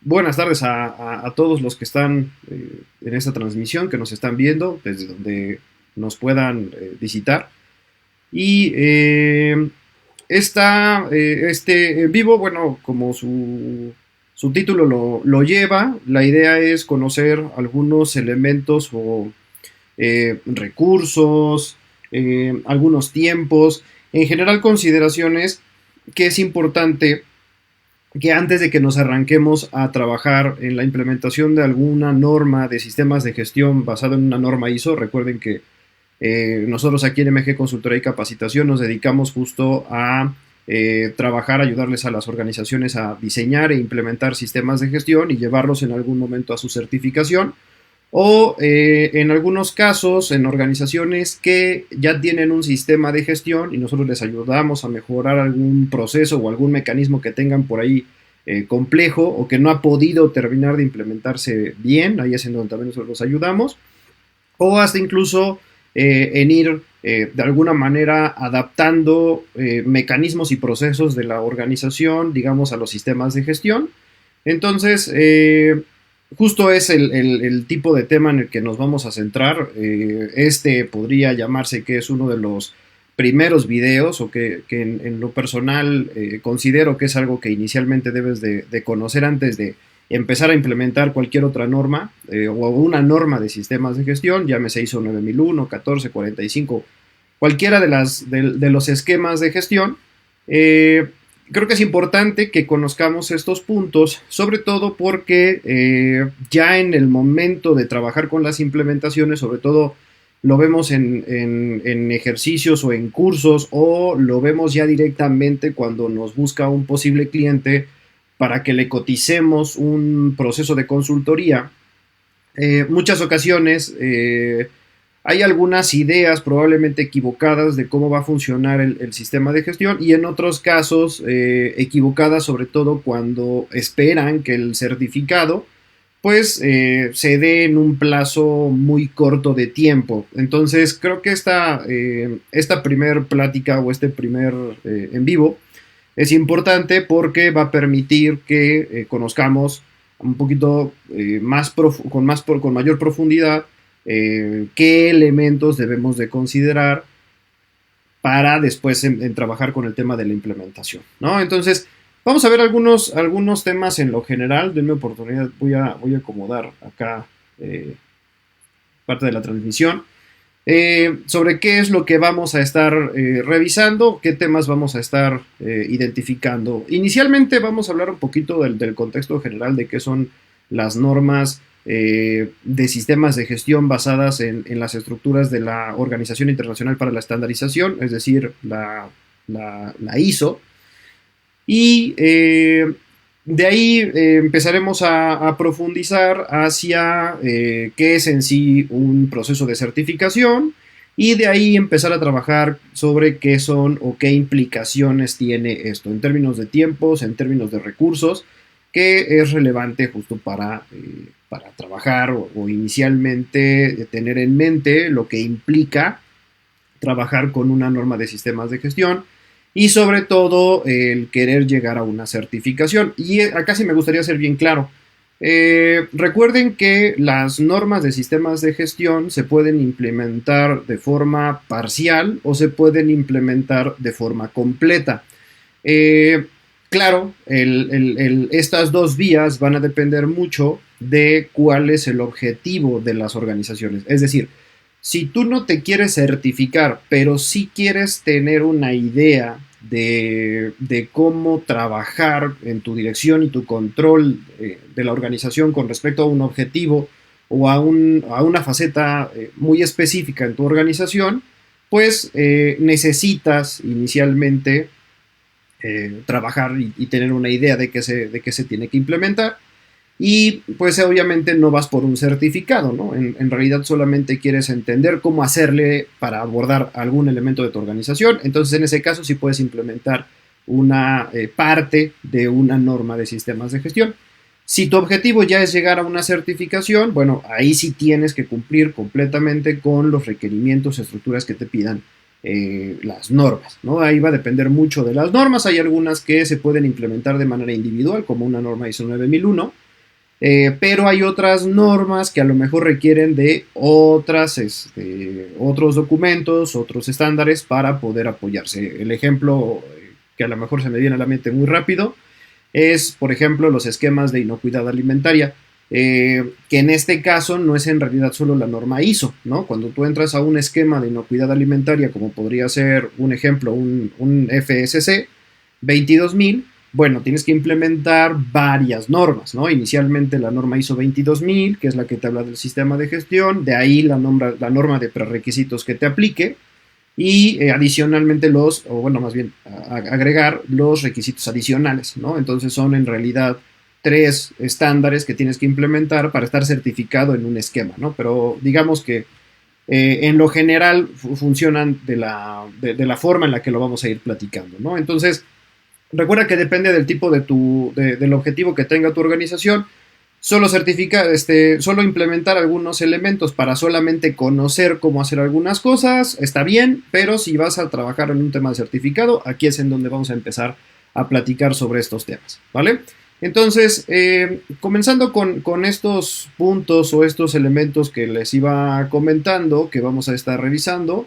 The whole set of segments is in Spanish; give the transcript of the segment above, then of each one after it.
Buenas tardes a todos los que están en esta transmisión, que nos están viendo, desde donde nos puedan visitar. Y este en vivo, bueno, como su título lo lleva, la idea es conocer algunos elementos o recursos, algunos tiempos, en general consideraciones que es importante que antes de que nos arranquemos a trabajar en la implementación de alguna norma de sistemas de gestión basado en una norma ISO, recuerden que nosotros aquí en MG Consultoría y Capacitación nos dedicamos justo a trabajar, ayudarles a las organizaciones a diseñar e implementar sistemas de gestión y llevarlos en algún momento a su certificación o en algunos casos en organizaciones que ya tienen un sistema de gestión y nosotros les ayudamos a mejorar algún proceso o algún mecanismo que tengan por ahí complejo o que no ha podido terminar de implementarse bien, ahí es en donde también nosotros los ayudamos, o hasta incluso en ir de alguna manera adaptando mecanismos y procesos de la organización, digamos, a los sistemas de gestión. Entonces, justo es el tipo de tema en el que nos vamos a centrar. Este podría llamarse que es uno de los primeros videos o que en lo personal considero que es algo que inicialmente debes de conocer antes de empezar a implementar cualquier otra norma o una norma de sistemas de gestión, llámese ISO 9001, 14, 45, cualquiera de los esquemas de gestión. Creo que es importante que conozcamos estos puntos, sobre todo porque ya en el momento de trabajar con las implementaciones, sobre todo lo vemos en ejercicios o en cursos, o lo vemos ya directamente cuando nos busca un posible cliente para que le coticemos un proceso de consultoría. Muchas ocasiones hay algunas ideas probablemente equivocadas de cómo va a funcionar el sistema de gestión y en otros casos equivocadas sobre todo cuando esperan que el certificado pues se dé en un plazo muy corto de tiempo. Entonces creo que esta primer plática o este primer en vivo es importante porque va a permitir que conozcamos un poquito con mayor profundidad qué elementos debemos de considerar para después en trabajar con el tema de la implementación, ¿no? Entonces, vamos a ver algunos temas en lo general. Denme oportunidad, voy a acomodar acá parte de la transmisión. Sobre qué es lo que vamos a estar revisando, qué temas vamos a estar identificando. Inicialmente vamos a hablar un poquito del contexto general de qué son las normas de sistemas de gestión basadas en las estructuras de la Organización Internacional para la Estandarización, es decir, la ISO. Y de ahí empezaremos a profundizar hacia qué es en sí un proceso de certificación y de ahí empezar a trabajar sobre qué son o qué implicaciones tiene esto en términos de tiempos, en términos de recursos, que es relevante justo para trabajar o inicialmente tener en mente lo que implica trabajar con una norma de sistemas de gestión y sobre todo el querer llegar a una certificación. Y acá sí me gustaría ser bien claro. Recuerden que las normas de sistemas de gestión se pueden implementar de forma parcial o se pueden implementar de forma completa. Claro, estas dos vías van a depender mucho de cuál es el objetivo de las organizaciones. Es decir, si tú no te quieres certificar, pero sí quieres tener una idea de cómo trabajar en tu dirección y tu control de la organización con respecto a un objetivo o a una faceta muy específica en tu organización, pues necesitas inicialmente trabajar y tener una idea de qué se tiene que implementar. Y pues obviamente no vas por un certificado, ¿no? En realidad solamente quieres entender cómo hacerle para abordar algún elemento de tu organización. Entonces en ese caso sí puedes implementar una parte de una norma de sistemas de gestión. Si tu objetivo ya es llegar a una certificación, bueno, ahí sí tienes que cumplir completamente con los requerimientos, estructuras que te pidan las normas, ¿no? Ahí va a depender mucho de las normas. Hay algunas que se pueden implementar de manera individual, como una norma ISO 9001, pero hay otras normas que a lo mejor requieren de otros documentos, otros estándares para poder apoyarse. El ejemplo que a lo mejor se me viene a la mente muy rápido es, por ejemplo, los esquemas de inocuidad alimentaria, que en este caso no es en realidad solo la norma ISO, ¿no? Cuando tú entras a un esquema de inocuidad alimentaria, como podría ser un ejemplo, un FSC 22000, bueno, tienes que implementar varias normas, ¿no? Inicialmente la norma ISO 22000, que es la que te habla del sistema de gestión, de ahí la norma de prerequisitos que te aplique, y adicionalmente agregar los requisitos adicionales, ¿no? Entonces son en realidad 3 estándares que tienes que implementar para estar certificado en un esquema, ¿no? Pero digamos que en lo general funcionan de la forma en la que lo vamos a ir platicando, ¿no? Entonces, recuerda que depende del tipo del objetivo que tenga tu organización. Solo implementar algunos elementos para solamente conocer cómo hacer algunas cosas está bien, pero si vas a trabajar en un tema de certificado, aquí es en donde vamos a empezar a platicar sobre estos temas, ¿vale? Entonces, comenzando con estos puntos o estos elementos que les iba comentando, que vamos a estar revisando,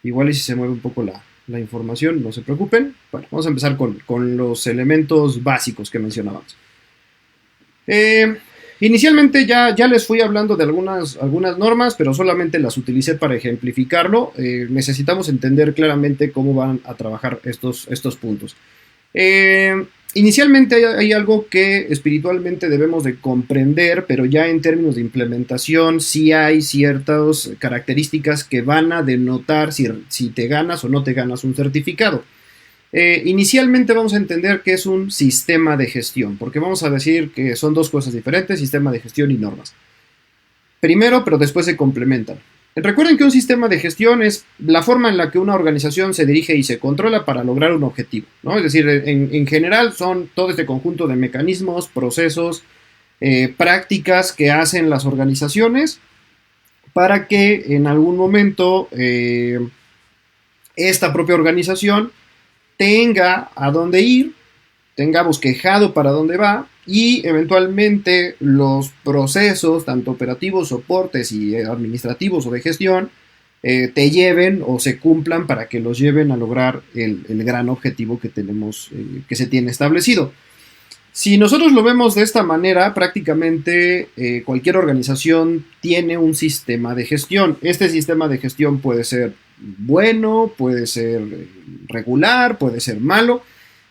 igual y si se mueve un poco la información, no se preocupen. Bueno, vamos a empezar con los elementos básicos que mencionábamos. Inicialmente ya les fui hablando de algunas normas, pero solamente las utilicé para ejemplificarlo. Necesitamos entender claramente cómo van a trabajar estos puntos. Inicialmente hay algo que espiritualmente debemos de comprender, pero ya en términos de implementación sí hay ciertas características que van a denotar si te ganas o no te ganas un certificado. Inicialmente vamos a entender que es un sistema de gestión, porque vamos a decir que son dos cosas diferentes, sistema de gestión y normas. Primero, pero después se complementan. Recuerden que un sistema de gestión es la forma en la que una organización se dirige y se controla para lograr un objetivo, ¿no? Es decir, en general son todo este conjunto de mecanismos, procesos, prácticas que hacen las organizaciones para que en algún momento esta propia organización tenga a dónde ir, tenga bosquejado para dónde va y eventualmente los procesos, tanto operativos, soportes y administrativos o de gestión, te lleven o se cumplan para que los lleven a lograr el gran objetivo que tenemos, que se tiene establecido. Si nosotros lo vemos de esta manera, prácticamente cualquier organización tiene un sistema de gestión. Este sistema de gestión puede ser bueno, puede ser regular, puede ser malo.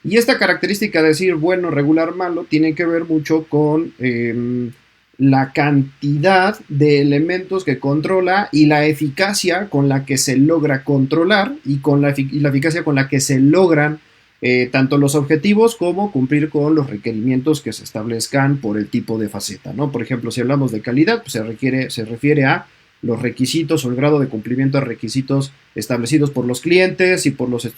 Y esta característica de decir bueno, regular, malo, tiene que ver mucho con la cantidad de elementos que controla y la eficacia con la que se logra controlar y la eficacia con la que se logran tanto los objetivos como cumplir con los requerimientos que se establezcan por el tipo de faceta, ¿no? Por ejemplo, si hablamos de calidad, pues se refiere a los requisitos o el grado de cumplimiento de requisitos establecidos por los clientes y por los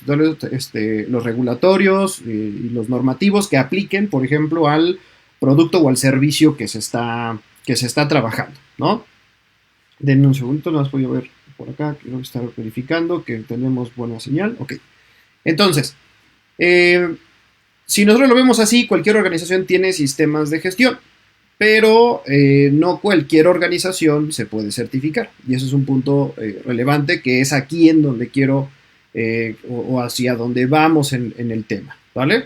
regulatorios y los normativos que apliquen, por ejemplo, al producto o al servicio que se está trabajando, ¿no? Denme un segundo, no las voy a ver por acá, quiero estar verificando que tenemos buena señal. Ok, entonces, si nosotros lo vemos así, cualquier organización tiene sistemas de gestión, pero no cualquier organización se puede certificar. Y eso es un punto relevante, que es aquí en donde quiero o hacia donde vamos en el tema, ¿vale?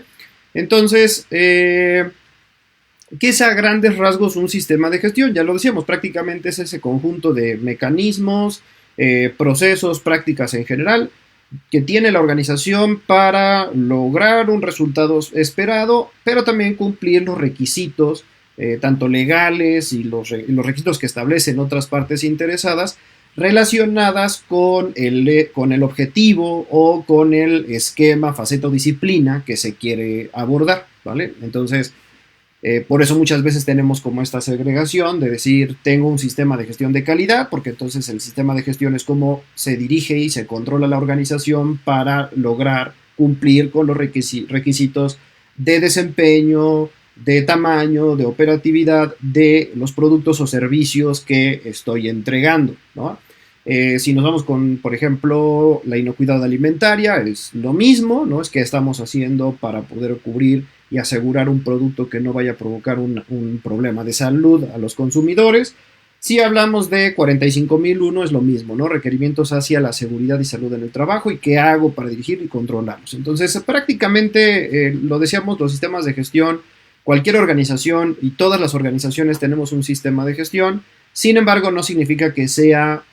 Entonces, ¿qué es a grandes rasgos un sistema de gestión? Ya lo decíamos, prácticamente es ese conjunto de mecanismos, procesos, prácticas en general, que tiene la organización para lograr un resultado esperado, pero también cumplir los requisitos tanto legales y los requisitos que establecen otras partes interesadas relacionadas con el objetivo o con el esquema, faceta o disciplina que se quiere abordar, ¿vale? Entonces, por eso muchas veces tenemos como esta segregación de decir, tengo un sistema de gestión de calidad, porque entonces el sistema de gestión es cómo se dirige y se controla la organización para lograr cumplir con los requisitos de desempeño, de tamaño, de operatividad de los productos o servicios que estoy entregando, ¿no? Si nos vamos con, por ejemplo, la inocuidad alimentaria, es lo mismo, ¿no? Es que estamos haciendo para poder cubrir y asegurar un producto que no vaya a provocar un problema de salud a los consumidores. Si hablamos de 45001 es lo mismo, ¿no? Requerimientos hacia la seguridad y salud en el trabajo y qué hago para dirigir y controlarlos. Entonces, prácticamente, lo decíamos, los sistemas de gestión, cualquier organización y todas las organizaciones tenemos un sistema de gestión. Sin embargo, no significa que sea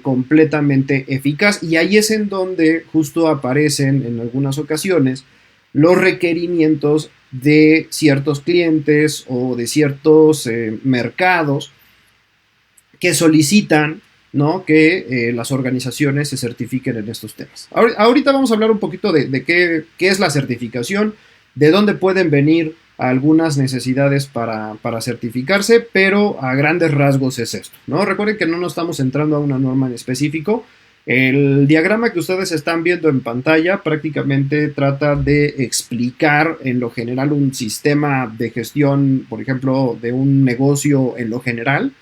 completamente eficaz, y ahí es en donde justo aparecen en algunas ocasiones los requerimientos de ciertos clientes o de ciertos mercados que solicitan, ¿no?, que las organizaciones se certifiquen en estos temas. Ahorita vamos a hablar un poquito de qué es la certificación, de dónde pueden venir algunas necesidades para certificarse, pero a grandes rasgos es esto, ¿no? Recuerden que no nos estamos entrando a una norma en específico. El diagrama que ustedes están viendo en pantalla prácticamente trata de explicar en lo general un sistema de gestión, por ejemplo, de un negocio en lo general,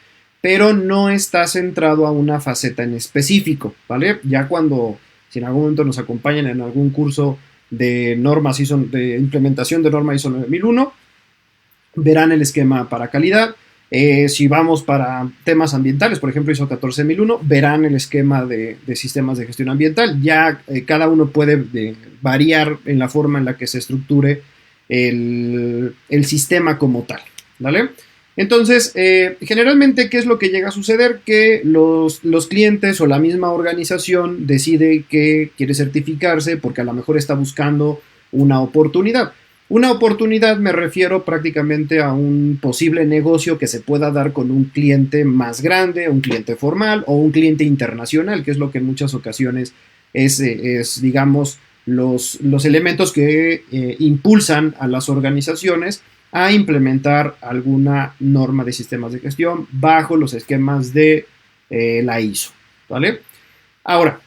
pero no está centrado a una faceta en específico, ¿vale? Ya cuando, si en algún momento nos acompañan en algún curso de normas ISO, de implementación de norma ISO 9001, verán el esquema para calidad. Si vamos para temas ambientales, por ejemplo ISO 14001, verán el esquema de sistemas de gestión ambiental. Ya cada uno puede variar en la forma en la que se estructure el sistema como tal, ¿vale? Entonces, generalmente, ¿qué es lo que llega a suceder? Que los clientes o la misma organización decide que quiere certificarse porque a lo mejor está buscando una oportunidad. Una oportunidad me refiero prácticamente a un posible negocio que se pueda dar con un cliente más grande, un cliente formal o un cliente internacional, que es lo que en muchas ocasiones es digamos, los elementos que impulsan a las organizaciones a implementar alguna norma de sistemas de gestión bajo los esquemas de la ISO, ¿vale? Ahora,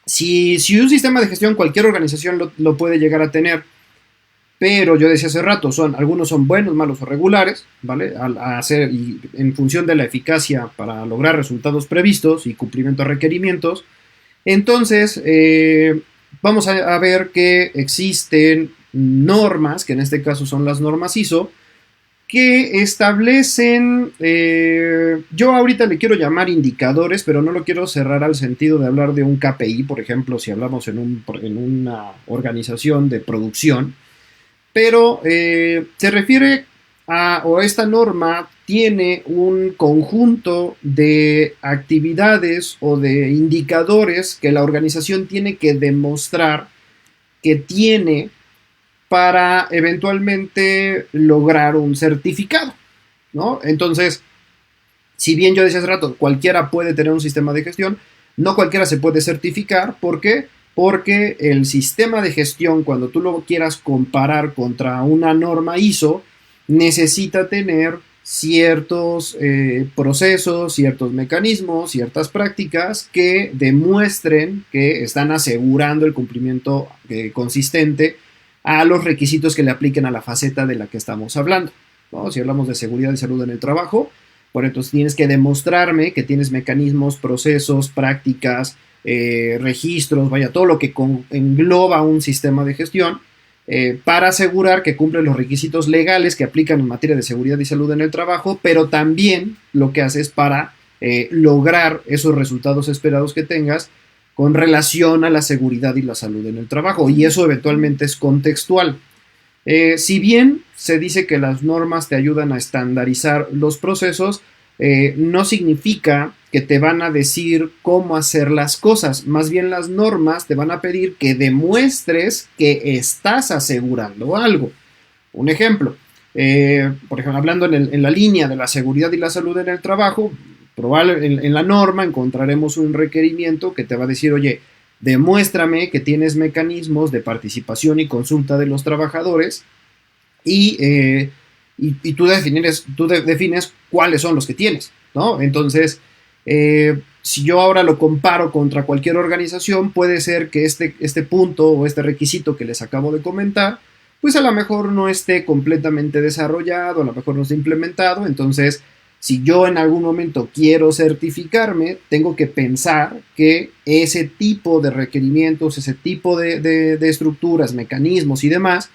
si un sistema de gestión cualquier organización lo puede llegar a tener, pero yo decía hace rato, algunos son buenos, malos o regulares, ¿vale? A hacer y en función de la eficacia para lograr resultados previstos y cumplimiento de requerimientos. Entonces, vamos a ver que existen normas, que en este caso son las normas ISO, que establecen, yo ahorita le quiero llamar indicadores, pero no lo quiero cerrar al sentido de hablar de un KPI, por ejemplo, si hablamos en una organización de producción, pero se refiere o esta norma tiene un conjunto de actividades o de indicadores que la organización tiene que demostrar que tiene para eventualmente lograr un certificado, ¿no? Entonces, si bien yo decía hace rato, cualquiera puede tener un sistema de gestión, no cualquiera se puede certificar. ¿Por qué? Porque el sistema de gestión, cuando tú lo quieras comparar contra una norma ISO, necesita tener ciertos procesos, ciertos mecanismos, ciertas prácticas que demuestren que están asegurando el cumplimiento consistente a los requisitos que le apliquen a la faceta de la que estamos hablando, ¿no? Si hablamos de seguridad y salud en el trabajo, bueno, entonces tienes que demostrarme que tienes mecanismos, procesos, prácticas, registros, vaya, todo lo que engloba un sistema de gestión para asegurar que cumple los requisitos legales que aplican en materia de seguridad y salud en el trabajo, pero también lo que haces para lograr esos resultados esperados que tengas con relación a la seguridad y la salud en el trabajo, y eso eventualmente es contextual. Si bien se dice que las normas te ayudan a estandarizar los procesos, no significa que te van a decir cómo hacer las cosas. Más bien las normas te van a pedir que demuestres que estás asegurando algo. Un ejemplo, por ejemplo, hablando en la línea de la seguridad y la salud en el trabajo, probablemente en la norma encontraremos un requerimiento que te va a decir, oye, demuéstrame que tienes mecanismos de participación y consulta de los trabajadores y tú defines cuáles son los que tienes, ¿no? Entonces, si yo ahora lo comparo contra cualquier organización, puede ser que este punto o este requisito que les acabo de comentar, pues a lo mejor no esté completamente desarrollado, a lo mejor no esté implementado. Entonces, Si yo en algún momento quiero certificarme, tengo que pensar que ese tipo de requerimientos, ese tipo de estructuras, mecanismos y demás,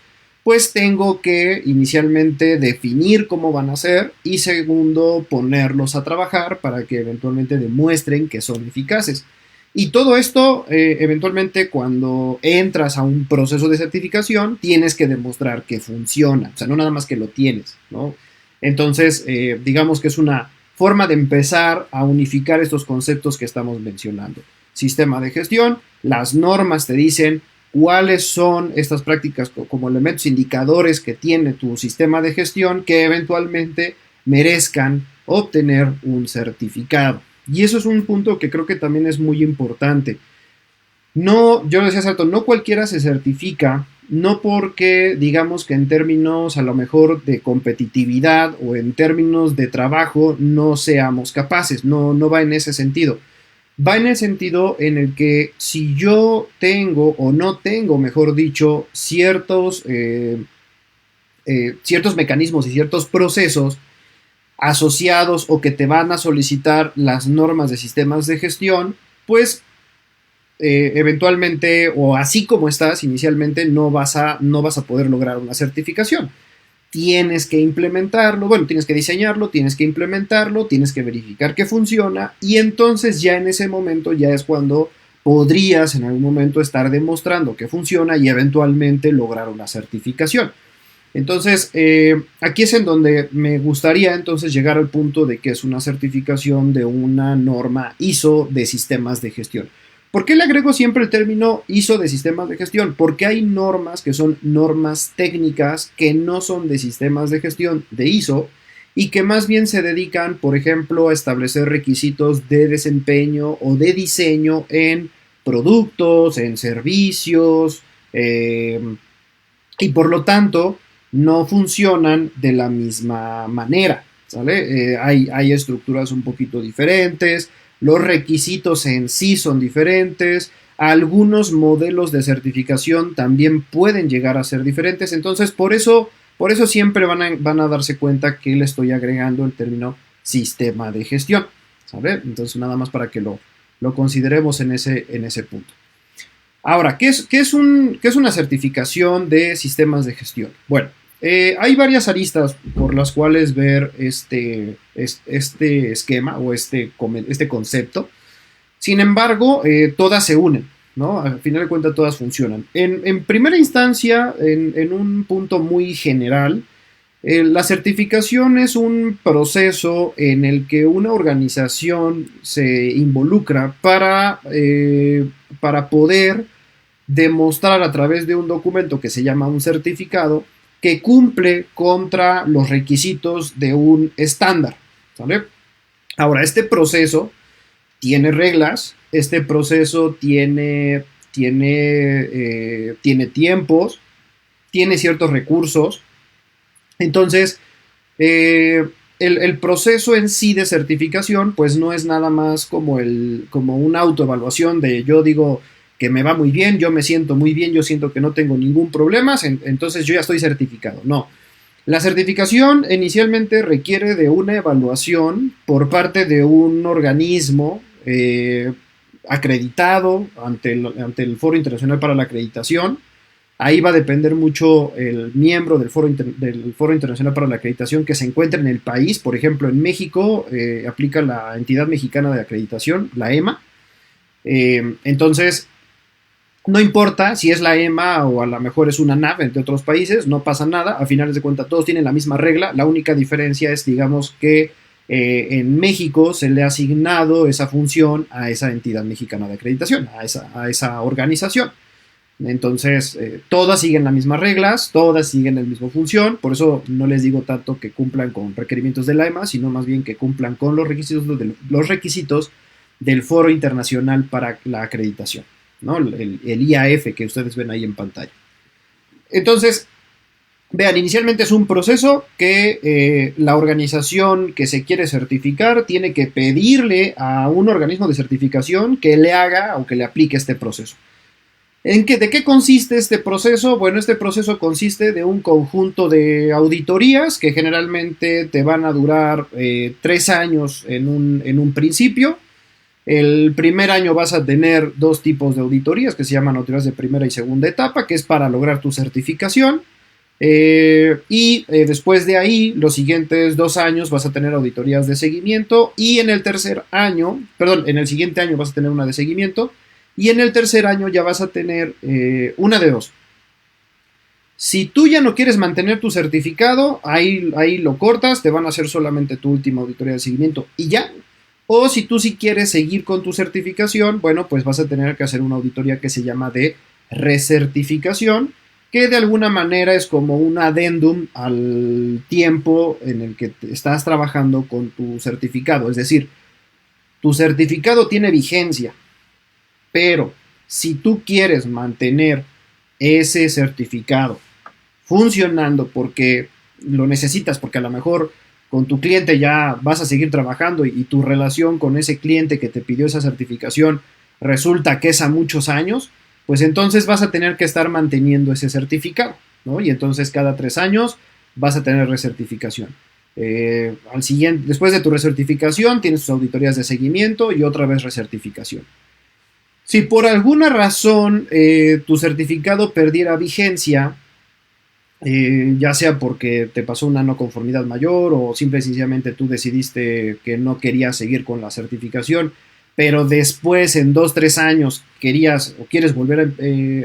pues tengo que inicialmente definir cómo van a ser y segundo ponerlos a trabajar para que eventualmente demuestren que son eficaces. Y todo esto, eventualmente, cuando entras a un proceso de certificación, tienes que demostrar que funciona. O sea, no nada más que lo tienes, ¿no? Entonces, digamos que es una forma de empezar a unificar estos conceptos que estamos mencionando. Sistema de gestión, las normas te dicen cuáles son estas prácticas como elementos indicadores que tiene tu sistema de gestión que eventualmente merezcan obtener un certificado. Y eso es un punto que creo que también es muy importante. No, yo decía Sato, no cualquiera se certifica, no porque digamos que en términos a lo mejor de competitividad o en términos de trabajo no seamos capaces, no va en ese sentido. Va en el sentido en el que si yo tengo o no tengo, mejor dicho, ciertos mecanismos y ciertos procesos asociados o que te van a solicitar las normas de sistemas de gestión, pues eventualmente o así como estás inicialmente no vas a poder lograr una certificación. Tienes que implementarlo, bueno, tienes que diseñarlo, tienes que implementarlo, tienes que verificar que funciona y entonces ya en ese momento ya es cuando podrías en algún momento estar demostrando que funciona y eventualmente lograr una certificación. Entonces, aquí es en donde me gustaría entonces llegar al punto de que es una certificación de una norma ISO de sistemas de gestión. ¿Por qué le agrego siempre el término ISO de sistemas de gestión? Porque hay normas que son normas técnicas que no son de sistemas de gestión de ISO y que más bien se dedican, por ejemplo, a establecer requisitos de desempeño o de diseño en productos, en servicios, y por lo tanto no funcionan de la misma manera, ¿sale? Hay estructuras un poquito diferentes, los requisitos en sí son diferentes, algunos modelos de certificación también pueden llegar a ser diferentes, entonces por eso siempre van a darse cuenta que le estoy agregando el término sistema de gestión, ¿sale? Entonces nada más para que lo consideremos en ese punto. Ahora, ¿qué es una certificación de sistemas de gestión? Bueno, hay varias aristas por las cuales ver este esquema o este concepto. Sin embargo, todas se unen, ¿no? Al final de cuentas, todas funcionan. En primera instancia, en un punto muy general, la certificación es un proceso en el que una organización se involucra para poder demostrar a través de un documento que se llama un certificado que cumple contra los requisitos de un estándar, ¿sale? Ahora, este proceso tiene reglas, este proceso tiene tiempos, tiene ciertos recursos. Entonces, el proceso en sí de certificación, pues no es nada más como una autoevaluación de yo digo que me va muy bien, yo me siento muy bien, yo siento que no tengo ningún problema, entonces yo ya estoy certificado. No. La certificación inicialmente requiere de una evaluación por parte de un organismo acreditado ante el Foro Internacional para la Acreditación. Ahí va a depender mucho el miembro del Foro Internacional para la Acreditación que se encuentre en el país. Por ejemplo, en México aplica la Entidad Mexicana de Acreditación, la EMA. Entonces, no importa si es la EMA o a lo mejor es una NAV entre otros países, no pasa nada. A finales de cuentas, todos tienen la misma regla. La única diferencia es, digamos, que en México se le ha asignado esa función a esa Entidad Mexicana de Acreditación, a esa organización. Entonces, todas siguen las mismas reglas, todas siguen la misma función, por eso no les digo tanto que cumplan con requerimientos de la EMA, sino más bien que cumplan con los requisitos del Foro Internacional para la Acreditación, ¿no? El IAF que ustedes ven ahí en pantalla. Entonces, vean, inicialmente es un proceso que la organización que se quiere certificar tiene que pedirle a un organismo de certificación que le haga o que le aplique este proceso. ¿De qué consiste este proceso? Bueno, este proceso consiste de un conjunto de auditorías que generalmente te van a durar 3 años en un principio. El primer año vas a tener dos tipos de auditorías que se llaman auditorías de primera y segunda etapa, que es para lograr tu certificación. Después de ahí, los siguientes 2 años vas a tener auditorías de seguimiento y en el tercer año, perdón, en el siguiente año vas a tener una de seguimiento y en el tercer año ya vas a tener una de dos. Si tú ya no quieres mantener tu certificado, ahí lo cortas, te van a hacer solamente tu última auditoría de seguimiento y ya. O si tú sí quieres seguir con tu certificación, bueno, pues vas a tener que hacer una auditoría que se llama de recertificación, que de alguna manera es como un adendum al tiempo en el que estás trabajando con tu certificado. Es decir, tu certificado tiene vigencia, pero si tú quieres mantener ese certificado funcionando porque lo necesitas, porque a lo mejor con tu cliente ya vas a seguir trabajando y tu relación con ese cliente que te pidió esa certificación resulta que es a muchos años, pues entonces vas a tener que estar manteniendo ese certificado, ¿no? Y entonces cada 3 años vas a tener recertificación. Después de tu recertificación tienes tus auditorías de seguimiento y otra vez recertificación. Si por alguna razón tu certificado perdiera vigencia, ya sea porque te pasó una no conformidad mayor o simple y sencillamente tú decidiste que no querías seguir con la certificación, pero después en 2, 3 años querías o quieres volver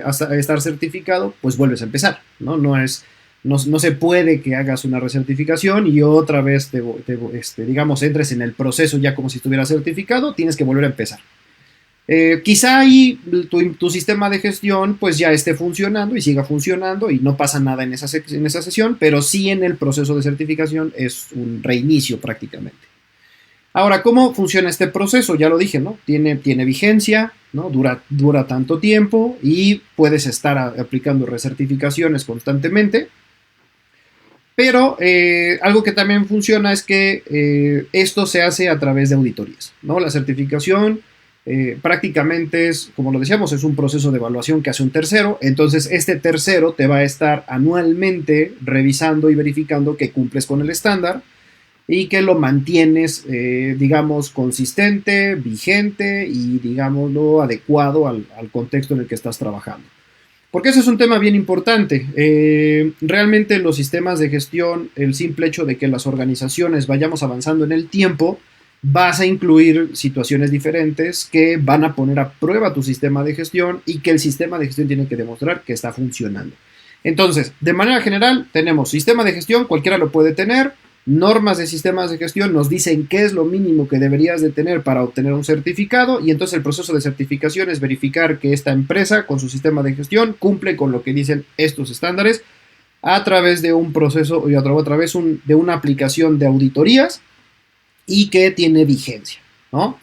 a estar certificado, pues vuelves a empezar, ¿no? No se puede que hagas una recertificación y otra vez digamos, entres en el proceso ya como si estuvieras certificado, tienes que volver a empezar. Quizá ahí tu sistema de gestión pues ya esté funcionando y siga funcionando y no pasa nada en esa sesión, pero sí en el proceso de certificación es un reinicio prácticamente. Ahora, ¿cómo funciona este proceso? Ya lo dije, ¿no? Tiene vigencia, ¿no? Dura tanto tiempo y puedes estar aplicando recertificaciones constantemente. Pero algo que también funciona es que esto se hace a través de auditorías, ¿no? La certificación prácticamente es, como lo decíamos, es un proceso de evaluación que hace un tercero. Entonces este tercero te va a estar anualmente revisando y verificando que cumples con el estándar y que lo mantienes, digamos, consistente, vigente y, digámoslo, adecuado al contexto en el que estás trabajando. Porque ese es un tema bien importante. Realmente los sistemas de gestión, el simple hecho de que las organizaciones vayamos avanzando en el tiempo, vas a incluir situaciones diferentes que van a poner a prueba tu sistema de gestión y que el sistema de gestión tiene que demostrar que está funcionando. Entonces, de manera general, tenemos sistema de gestión, cualquiera lo puede tener. Normas de sistemas de gestión nos dicen qué es lo mínimo que deberías de tener para obtener un certificado y entonces el proceso de certificación es verificar que esta empresa con su sistema de gestión cumple con lo que dicen estos estándares a través de un proceso y a través de una aplicación de auditorías y que tiene vigencia, ¿no?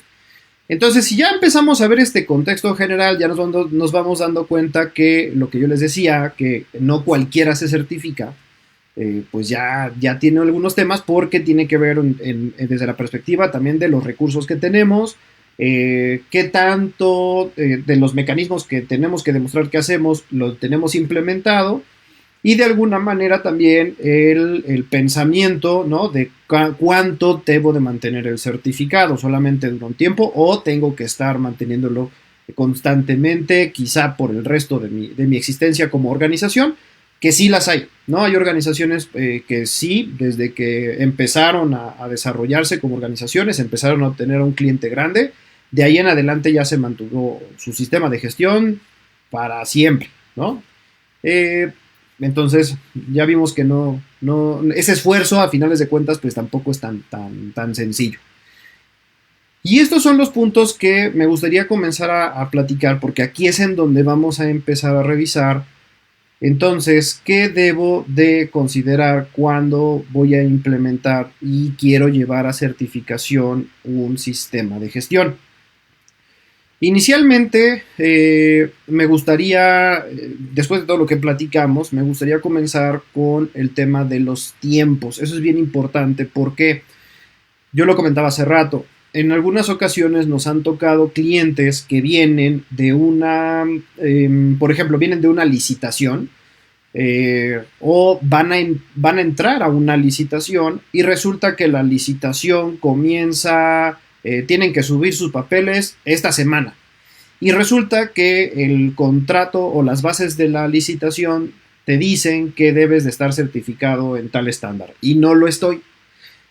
Entonces, si ya empezamos a ver este contexto general, ya nos vamos dando cuenta que lo que yo les decía, que no cualquiera se certifica, pues ya tiene algunos temas porque tiene que ver desde la perspectiva también de los recursos que tenemos, qué tanto de los mecanismos que tenemos que demostrar que hacemos lo tenemos implementado y de alguna manera también el pensamiento, ¿no? De cuánto debo de mantener el certificado, solamente dura un tiempo o tengo que estar manteniéndolo constantemente, quizá por el resto de mi existencia como organización, que sí las hay, ¿no? Hay organizaciones que sí, desde que empezaron a desarrollarse como organizaciones, empezaron a obtener un cliente grande, de ahí en adelante ya se mantuvo su sistema de gestión para siempre, ¿no? Entonces, ya vimos que ese esfuerzo, a finales de cuentas, pues tampoco es tan sencillo. Y estos son los puntos que me gustaría comenzar a platicar, porque aquí es en donde vamos a empezar a revisar. Entonces, ¿qué debo de considerar cuando voy a implementar y quiero llevar a certificación un sistema de gestión? Inicialmente, me gustaría, después de todo lo que platicamos, me gustaría comenzar con el tema de los tiempos. Eso es bien importante porque yo lo comentaba hace rato. en algunas ocasiones nos han tocado clientes que vienen de por ejemplo, vienen de una licitación, o van a entrar a una licitación y resulta que la licitación comienza, tienen que subir sus papeles esta semana. Y resulta que el contrato o las bases de la licitación te dicen que debes de estar certificado en tal estándar y no lo estoy.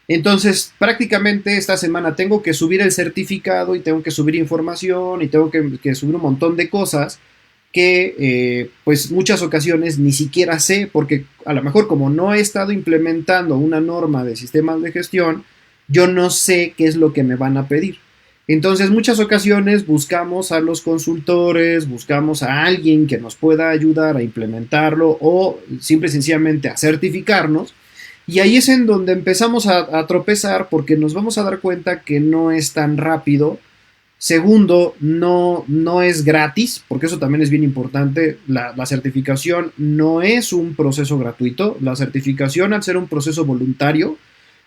Entonces, prácticamente esta semana tengo que subir el certificado y tengo que subir información y tengo que subir un montón de cosas que pues muchas ocasiones ni siquiera sé, porque a lo mejor como no he estado implementando una norma de sistemas de gestión, yo no sé qué es lo que me van a pedir. Entonces muchas ocasiones buscamos a los consultores, buscamos a alguien que nos pueda ayudar a implementarlo o simple y sencillamente a certificarnos. Y ahí es en donde empezamos a tropezar porque nos vamos a dar cuenta que no es tan rápido. Segundo, no es gratis, porque eso también es bien importante. La certificación no es un proceso gratuito. La certificación, al ser un proceso voluntario,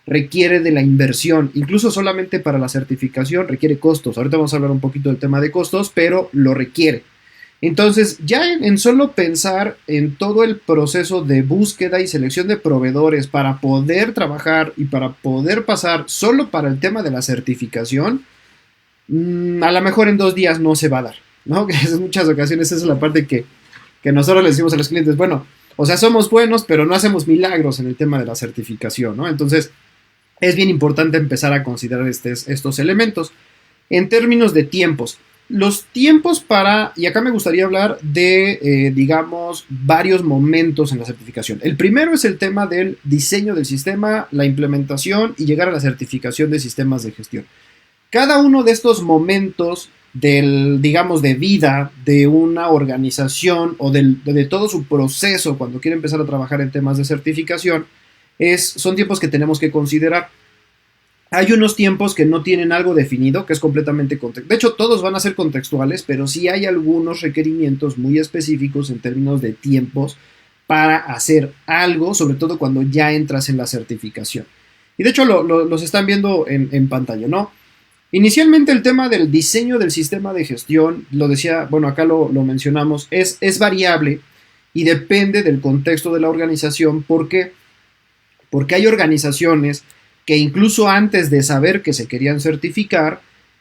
requiere de la inversión. Incluso solamente para la certificación requiere costos. Ahorita vamos a hablar un poquito del tema de costos, pero lo requiere. Entonces, ya en solo pensar en todo el proceso de búsqueda y selección de proveedores para poder trabajar y para poder pasar solo para el tema de la certificación, a lo mejor en 2 días no se va a dar, ¿no? Que en muchas ocasiones esa es la parte que nosotros le decimos a los clientes, bueno, o sea, somos buenos, pero no hacemos milagros en el tema de la certificación, ¿no? Entonces, es bien importante empezar a considerar estos elementos. En términos de tiempos, los tiempos y acá me gustaría hablar de, digamos, varios momentos en la certificación. El primero es el tema del diseño del sistema, la implementación y llegar a la certificación de sistemas de gestión. Cada uno de estos momentos digamos, de vida de una organización o de todo su proceso cuando quiere empezar a trabajar en temas de certificación, son tiempos que tenemos que considerar. Hay unos tiempos que no tienen algo definido, que es completamente contextual. De hecho, todos van a ser contextuales, pero sí hay algunos requerimientos muy específicos en términos de tiempos para hacer algo, sobre todo cuando ya entras en la certificación. Y de hecho los están viendo en pantalla, ¿no? Inicialmente el tema del diseño del sistema de gestión, lo decía, bueno, acá lo mencionamos, es variable y depende del contexto de la organización. ¿Por qué? Porque hay organizaciones que incluso antes de saber que se querían certificar,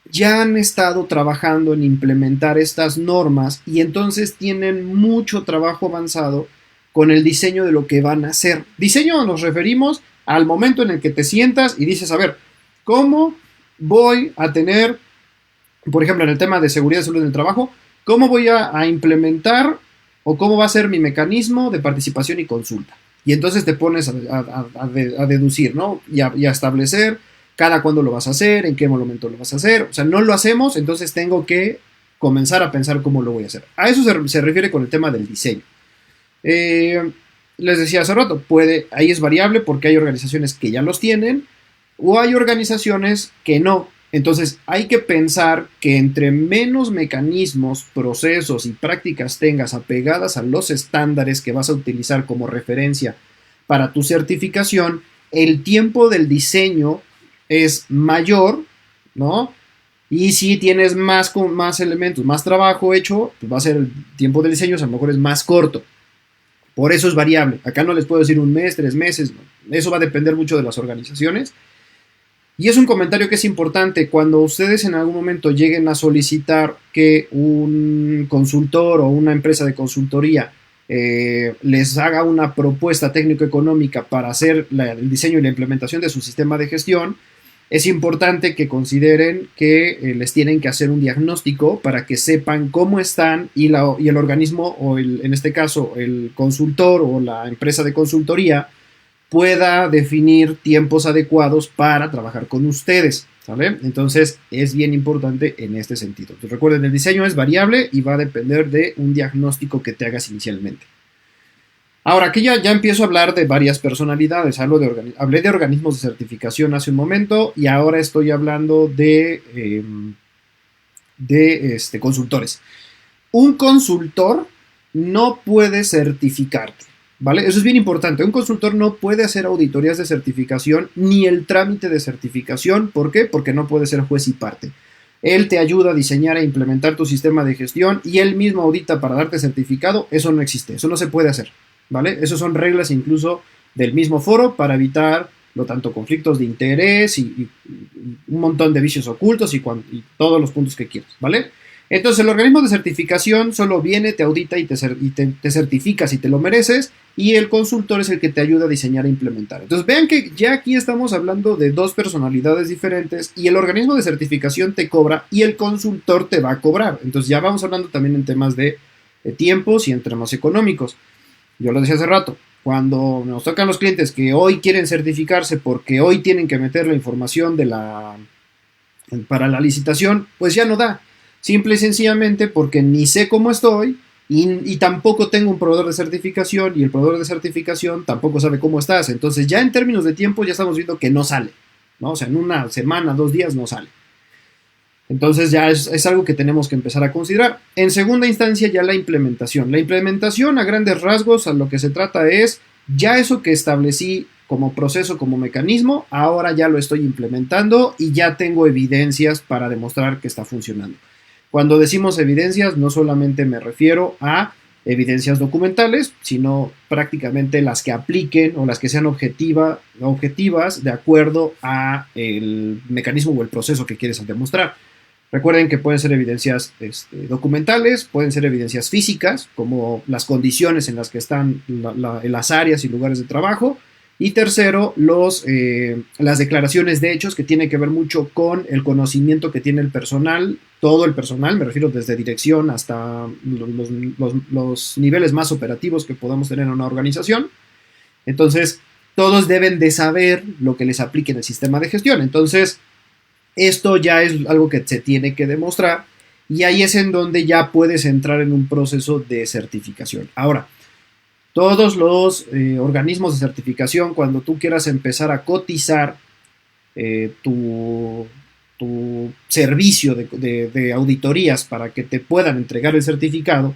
ya han estado trabajando en implementar estas normas y entonces tienen mucho trabajo avanzado con el diseño de lo que van a hacer. Diseño nos referimos al momento en el que te sientas y dices, a ver, ¿cómo voy a tener, por ejemplo, en el tema de seguridad y salud en el trabajo, cómo voy a implementar o cómo va a ser mi mecanismo de participación y consulta? Y entonces te pones a deducir, ¿no? Y a establecer cada cuándo lo vas a hacer, en qué momento lo vas a hacer. O sea, no lo hacemos, entonces tengo que comenzar a pensar cómo lo voy a hacer. A eso se refiere con el tema del diseño. Les decía hace rato, ahí es variable porque hay organizaciones que ya los tienen o hay organizaciones que no. Entonces hay que pensar que entre menos mecanismos, procesos y prácticas tengas apegadas a los estándares que vas a utilizar como referencia para tu certificación, el tiempo del diseño es mayor, ¿no? Y si tienes más elementos, más trabajo hecho, pues va a ser el tiempo del diseño, a lo mejor es más corto. Por eso es variable. Acá no les puedo decir 1 mes, 3 meses, no. Eso va a depender mucho de las organizaciones. Y es un comentario que es importante. Cuando ustedes en algún momento lleguen a solicitar que un consultor o una empresa de consultoría les haga una propuesta técnico-económica para hacer el diseño y la implementación de su sistema de gestión, es importante que consideren que les tienen que hacer un diagnóstico para que sepan cómo están y el organismo, o en este caso el consultor o la empresa de consultoría, pueda definir tiempos adecuados para trabajar con ustedes, ¿sale? Entonces es bien importante en este sentido. Entonces, recuerden, el diseño es variable y va a depender de un diagnóstico que te hagas inicialmente. Ahora, aquí ya empiezo a hablar de varias personalidades. Hablé de organismos de certificación hace un momento y ahora estoy hablando de consultores. Un consultor no puede certificarte, ¿vale? Eso es bien importante. Un consultor no puede hacer auditorías de certificación ni el trámite de certificación. ¿Por qué? Porque no puede ser juez y parte. Él te ayuda a diseñar e implementar tu sistema de gestión y él mismo audita para darte certificado. Eso no existe, eso no se puede hacer, ¿vale? Esas son reglas incluso del mismo foro para evitar lo tanto conflictos de interés y un montón de vicios ocultos y todos los puntos que quieras, ¿vale? Entonces el organismo de certificación solo viene, te audita y te certifica si te lo mereces, y el consultor es el que te ayuda a diseñar e implementar. Entonces vean que ya aquí estamos hablando de dos personalidades diferentes, y el organismo de certificación te cobra y el consultor te va a cobrar. Entonces ya vamos hablando también en temas de tiempos y en temas económicos. Yo lo decía hace rato, cuando nos tocan los clientes que hoy quieren certificarse porque hoy tienen que meter la información para la licitación, pues ya no da. Simple y sencillamente porque ni sé cómo estoy y tampoco tengo un proveedor de certificación, y el proveedor de certificación tampoco sabe cómo estás. Entonces ya en términos de tiempo ya estamos viendo que no sale, ¿no? O sea, en una semana, 2 días no sale. Entonces ya es algo que tenemos que empezar a considerar. En segunda instancia ya la implementación. La implementación a grandes rasgos a lo que se trata es ya eso que establecí como proceso, como mecanismo, ahora ya lo estoy implementando y ya tengo evidencias para demostrar que está funcionando. Cuando decimos evidencias, no solamente me refiero a evidencias documentales, sino prácticamente las que apliquen o las que sean objetivas de acuerdo a el mecanismo o el proceso que quieres demostrar. Recuerden que pueden ser evidencias documentales, pueden ser evidencias físicas, como las condiciones en las que están las áreas y lugares de trabajo. Y tercero, las declaraciones de hechos, que tienen que ver mucho con el conocimiento que tiene el personal, todo el personal, me refiero desde dirección hasta los niveles más operativos que podamos tener en una organización. Entonces, todos deben de saber lo que les aplique en el sistema de gestión. Entonces, esto ya es algo que se tiene que demostrar, y ahí es en donde ya puedes entrar en un proceso de certificación. Ahora, todos los organismos de certificación, cuando tú quieras empezar a cotizar tu servicio de auditorías para que te puedan entregar el certificado,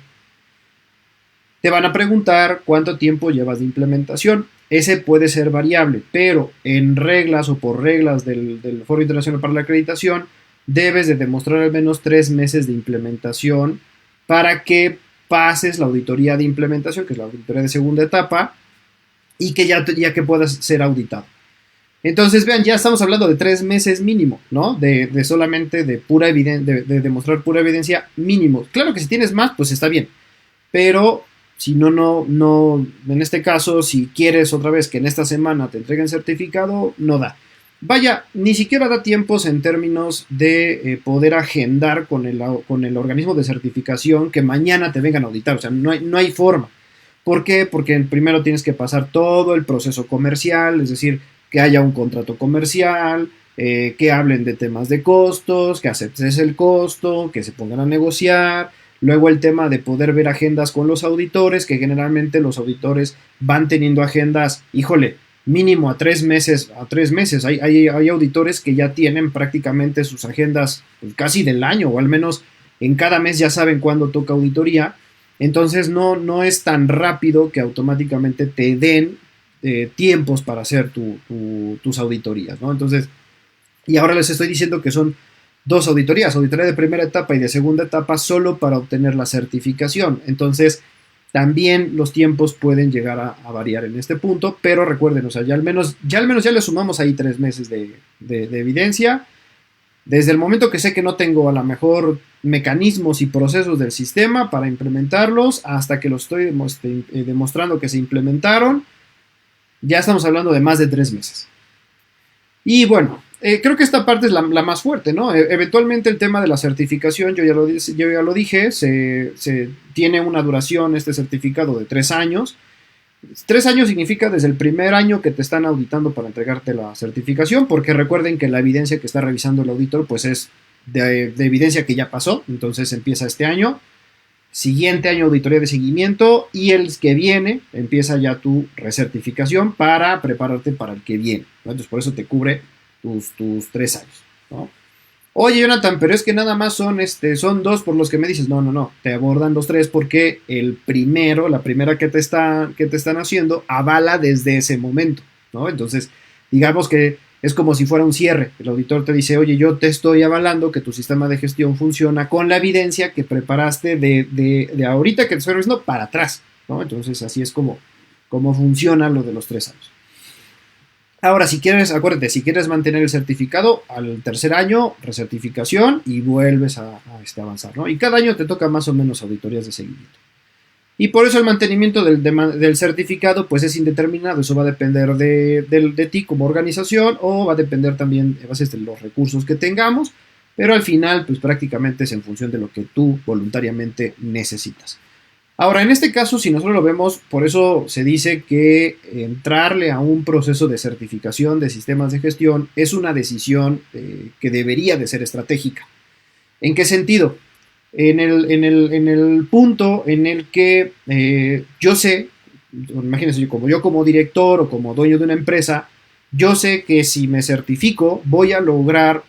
te van a preguntar cuánto tiempo llevas de implementación. Ese puede ser variable, pero en reglas o por reglas del Foro Internacional para la Acreditación, debes de demostrar al menos 3 meses de implementación para que pases la auditoría de implementación, que es la auditoría de segunda etapa, y que ya que puedas ser auditado. Entonces, vean, ya estamos hablando de 3 meses mínimo, ¿no? De solamente de pura evidencia, de demostrar pura evidencia mínimo. Claro que si tienes más, pues está bien, pero si no, en este caso, si quieres otra vez que en esta semana te entreguen certificado, no da. Vaya, ni siquiera da tiempos en términos de poder agendar con el organismo de certificación que mañana te vengan a auditar. O sea, no hay forma. ¿Por qué? Porque primero tienes que pasar todo el proceso comercial, es decir, que haya un contrato comercial, que hablen de temas de costos, que aceptes el costo, que se pongan a negociar. Luego el tema de poder ver agendas con los auditores, que generalmente los auditores van teniendo agendas, híjole, mínimo a 3 meses. Hay auditores que ya tienen prácticamente sus agendas pues, casi del año, o al menos en cada mes ya saben cuándo toca auditoría. Entonces no es tan rápido que automáticamente te den tiempos para hacer tus auditorías, ¿no? Entonces, y ahora les estoy diciendo que son 2 auditorías, auditoría de primera etapa y de segunda etapa, solo para obtener la certificación. Entonces, también los tiempos pueden llegar a variar en este punto, pero recuerden, o sea, ya al menos ya le sumamos ahí 3 meses de evidencia. Desde el momento que sé que no tengo a lo mejor mecanismos y procesos del sistema para implementarlos, hasta que los estoy demostrando que se implementaron, ya estamos hablando de más de 3 meses. Y bueno, creo que esta parte es la más fuerte, ¿no? Eventualmente el tema de la certificación, yo ya lo dije, se tiene una duración, este certificado, de 3 años. 3 años significa desde el primer año que te están auditando para entregarte la certificación, porque recuerden que la evidencia que está revisando el auditor pues es de evidencia que ya pasó. Entonces empieza este año, siguiente año auditoría de seguimiento, y el que viene empieza ya tu recertificación para prepararte para el que viene, ¿no? Entonces por eso te cubre tus 3 años, ¿no? Oye, Jonathan, pero es que nada más son dos por los que me dices. No, no, no. Te abordan los tres porque la primera que te están haciendo, avala desde ese momento, ¿no? Entonces, digamos que es como si fuera un cierre. El auditor te dice, oye, yo te estoy avalando que tu sistema de gestión funciona con la evidencia que preparaste de ahorita que te estoy revisando para atrás, ¿no? Entonces, así es como funciona lo de los 3 años. Ahora, si quieres, acuérdate, si quieres mantener el certificado, al tercer año, recertificación y vuelves a avanzar, ¿no? Y cada año te toca más o menos auditorías de seguimiento. Y por eso el mantenimiento del certificado pues es indeterminado, eso va a depender de ti como organización o va a depender también a veces de los recursos que tengamos, pero al final pues prácticamente es en función de lo que tú voluntariamente necesitas. Ahora, en este caso, si nosotros lo vemos, por eso se dice que entrarle a un proceso de certificación de sistemas de gestión es una decisión que debería de ser estratégica. ¿En qué sentido? En el punto en el que yo sé, imagínense, yo como director o como dueño de una empresa, yo sé que si me certifico voy a lograr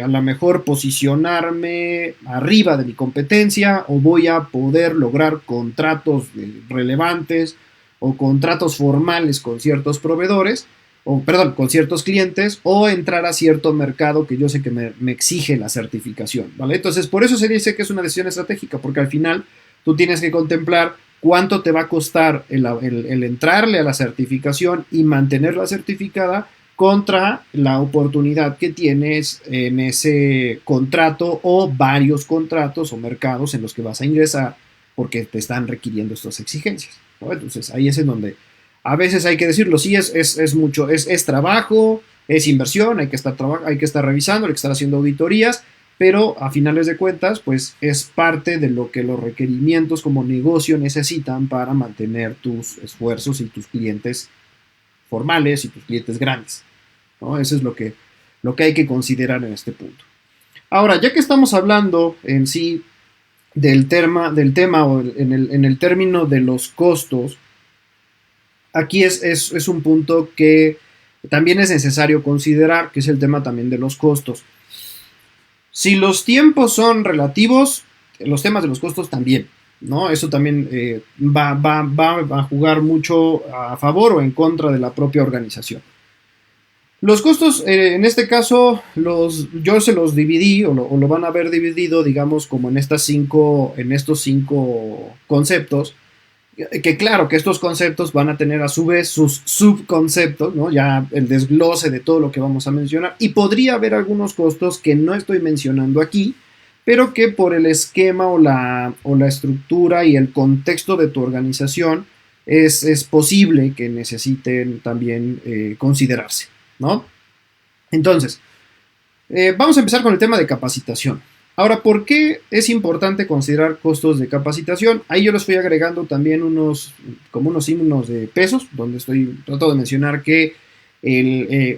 a lo mejor posicionarme arriba de mi competencia o voy a poder lograr contratos relevantes o contratos formales con ciertos proveedores o perdón, con ciertos clientes o entrar a cierto mercado que yo sé que me exige la certificación, ¿vale? Entonces, por eso se dice que es una decisión estratégica, porque al final tú tienes que contemplar cuánto te va a costar el entrarle a la certificación y mantenerla certificada contra la oportunidad que tienes en ese contrato o varios contratos o mercados en los que vas a ingresar porque te están requiriendo estas exigencias, ¿no? Entonces, ahí es en donde a veces hay que decirlo, sí, es mucho, es trabajo, es inversión, hay que estar revisando, hay que estar haciendo auditorías, pero a finales de cuentas, pues es parte de lo que los requerimientos como negocio necesitan para mantener tus esfuerzos y tus clientes formales y tus clientes grandes, ¿no? Eso es lo que hay que considerar en este punto. Ahora, ya que estamos hablando en sí del tema o en el término de los costos, aquí es un punto que también es necesario considerar, que es el tema también de los costos. Si los tiempos son relativos, los temas de los costos también, ¿no? Eso también va a jugar mucho a favor o en contra de la propia organización. Los costos, en este caso, yo se los dividí o lo van a ver dividido, digamos, como en estos cinco conceptos, que claro, que estos conceptos van a tener a su vez sus subconceptos, ¿no? Ya el desglose de todo lo que vamos a mencionar. Y podría haber algunos costos que no estoy mencionando aquí, pero que por el esquema o la estructura y el contexto de tu organización es posible que necesiten también considerarse, ¿no? Entonces, vamos a empezar con el tema de capacitación. Ahora, ¿por qué es importante considerar costos de capacitación? Ahí yo les fui agregando también como unos signos de pesos, donde trato de mencionar que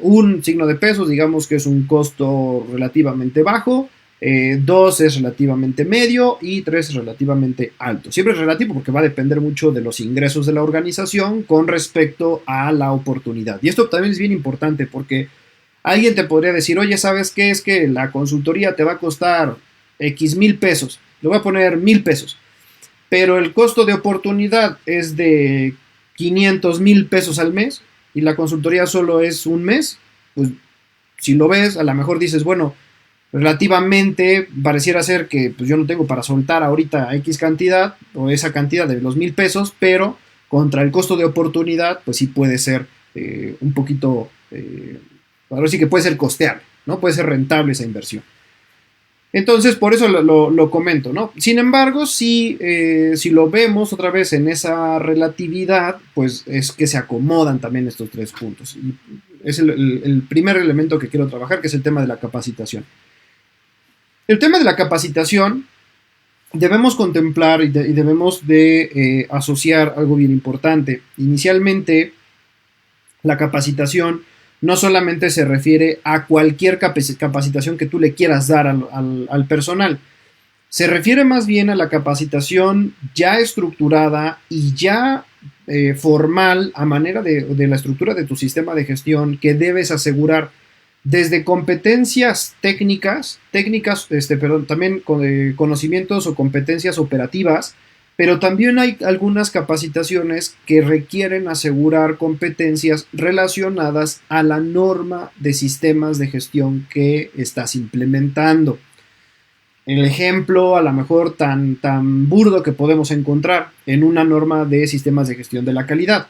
un signo de pesos, digamos que es un costo relativamente bajo, 2 es relativamente medio y 3 es relativamente alto. Siempre es relativo porque va a depender mucho de los ingresos de la organización con respecto a la oportunidad. Y esto también es bien importante porque alguien te podría decir, oye, ¿sabes qué? Es que la consultoría te va a costar X mil pesos. Le voy a poner 1,000 pesos. Pero el costo de oportunidad es de 500,000 pesos al mes y la consultoría solo es un mes. Pues si lo ves, a lo mejor dices, bueno, relativamente pareciera ser que pues, yo no tengo para soltar ahorita X cantidad o esa cantidad de los 1,000 pesos, pero contra el costo de oportunidad, pues sí puede ser un poquito... ahora sí que puede ser costeable, ¿no? Puede ser rentable esa inversión. Entonces, por eso lo comento, ¿no? Sin embargo, si lo vemos otra vez en esa relatividad, pues es que se acomodan también estos 3 puntos. Y es el primer elemento que quiero trabajar, que es el tema de la capacitación. El tema de la capacitación debemos contemplar y debemos de asociar algo bien importante. Inicialmente, la capacitación no solamente se refiere a cualquier capacitación que tú le quieras dar al personal, se refiere más bien a la capacitación ya estructurada y ya formal a manera de la estructura de tu sistema de gestión que debes asegurar desde competencias también con conocimientos o competencias operativas, pero también hay algunas capacitaciones que requieren asegurar competencias relacionadas a la norma de sistemas de gestión que estás implementando. El ejemplo a lo mejor tan burdo que podemos encontrar en una norma de sistemas de gestión de la calidad.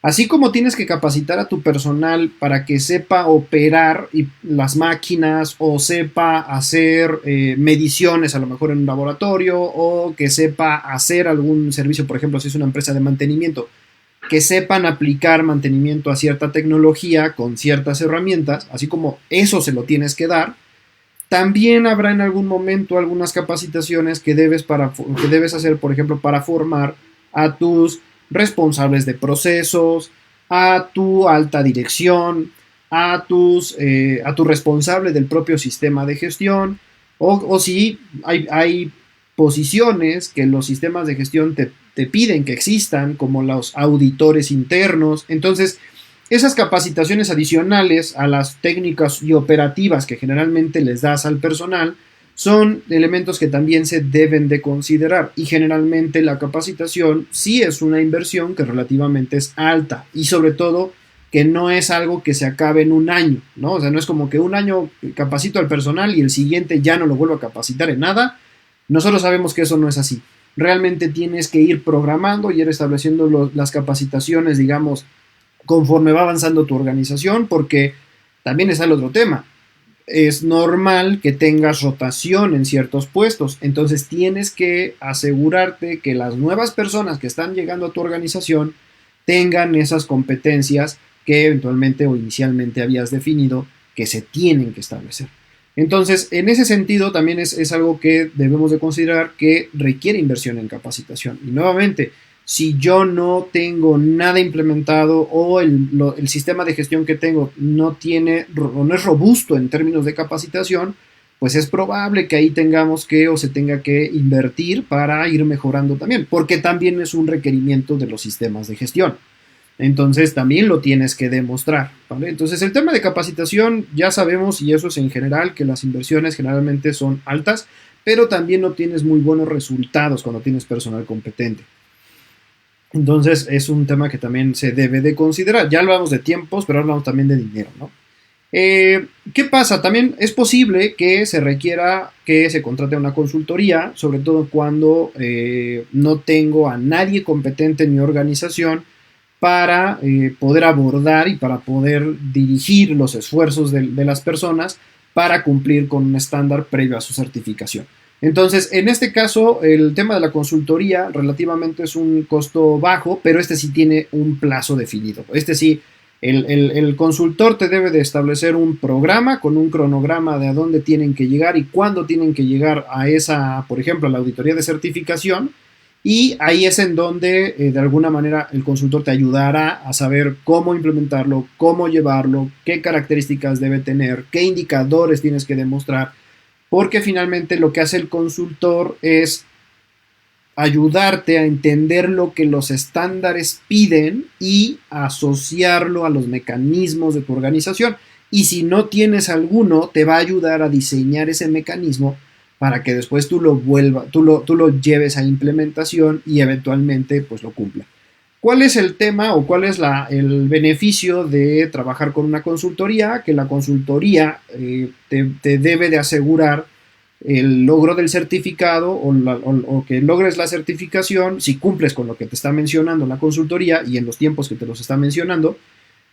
Así como tienes que capacitar a tu personal para que sepa operar las máquinas o sepa hacer mediciones a lo mejor en un laboratorio o que sepa hacer algún servicio, por ejemplo, si es una empresa de mantenimiento, que sepan aplicar mantenimiento a cierta tecnología con ciertas herramientas, así como eso se lo tienes que dar, también habrá en algún momento algunas capacitaciones que debes hacer, por ejemplo, para formar a tus responsables de procesos, a tu alta dirección, a tu responsable del propio sistema de gestión, o si hay posiciones que los sistemas de gestión te piden que existan, como los auditores internos. Entonces, esas capacitaciones adicionales a las técnicas y operativas que generalmente les das al personal son elementos que también se deben de considerar, y generalmente la capacitación sí es una inversión que relativamente es alta, y sobre todo que no es algo que se acabe en un año, ¿no? O sea, no es como que un año capacito al personal y el siguiente ya no lo vuelvo a capacitar en nada. Nosotros sabemos que eso no es así. Realmente tienes que ir programando y ir estableciendo las capacitaciones, digamos, conforme va avanzando tu organización, porque también está el otro tema. Es normal que tengas rotación en ciertos puestos, entonces tienes que asegurarte que las nuevas personas que están llegando a tu organización tengan esas competencias que eventualmente o inicialmente habías definido que se tienen que establecer. Entonces, en ese sentido, también es algo que debemos de considerar, que requiere inversión en capacitación. Y nuevamente, si yo no tengo nada implementado o el sistema de gestión que tengo no es robusto en términos de capacitación, pues es probable que ahí tengamos que o se tenga que invertir para ir mejorando también, porque también es un requerimiento de los sistemas de gestión. Entonces también lo tienes que demostrar, ¿vale? Entonces el tema de capacitación ya sabemos, y eso es en general, que las inversiones generalmente son altas, pero también no tienes muy buenos resultados cuando tienes personal competente. Entonces es un tema que también se debe de considerar. Ya hablamos de tiempos, pero hablamos también de dinero, ¿no? ¿Qué pasa? También es posible que se requiera que se contrate una consultoría, sobre todo cuando no tengo a nadie competente en mi organización para poder abordar y para poder dirigir los esfuerzos de las personas para cumplir con un estándar previo a su certificación. Entonces, en este caso, el tema de la consultoría relativamente es un costo bajo, pero este sí tiene un plazo definido. Este sí, el consultor te debe de establecer un programa con un cronograma de a dónde tienen que llegar y cuándo tienen que llegar a esa, por ejemplo, a la auditoría de certificación. Y ahí es en donde, de alguna manera, el consultor te ayudará a saber cómo implementarlo, cómo llevarlo, qué características debe tener, qué indicadores tienes que demostrar, porque finalmente lo que hace el consultor es ayudarte a entender lo que los estándares piden y asociarlo a los mecanismos de tu organización. Y si no tienes alguno, te va a ayudar a diseñar ese mecanismo para que después tú lo lleves a implementación y eventualmente pues lo cumpla. ¿Cuál es el tema o cuál es el beneficio de trabajar con una consultoría? Que la consultoría te debe de asegurar el logro del certificado o que logres la certificación si cumples con lo que te está mencionando la consultoría y en los tiempos que te los está mencionando,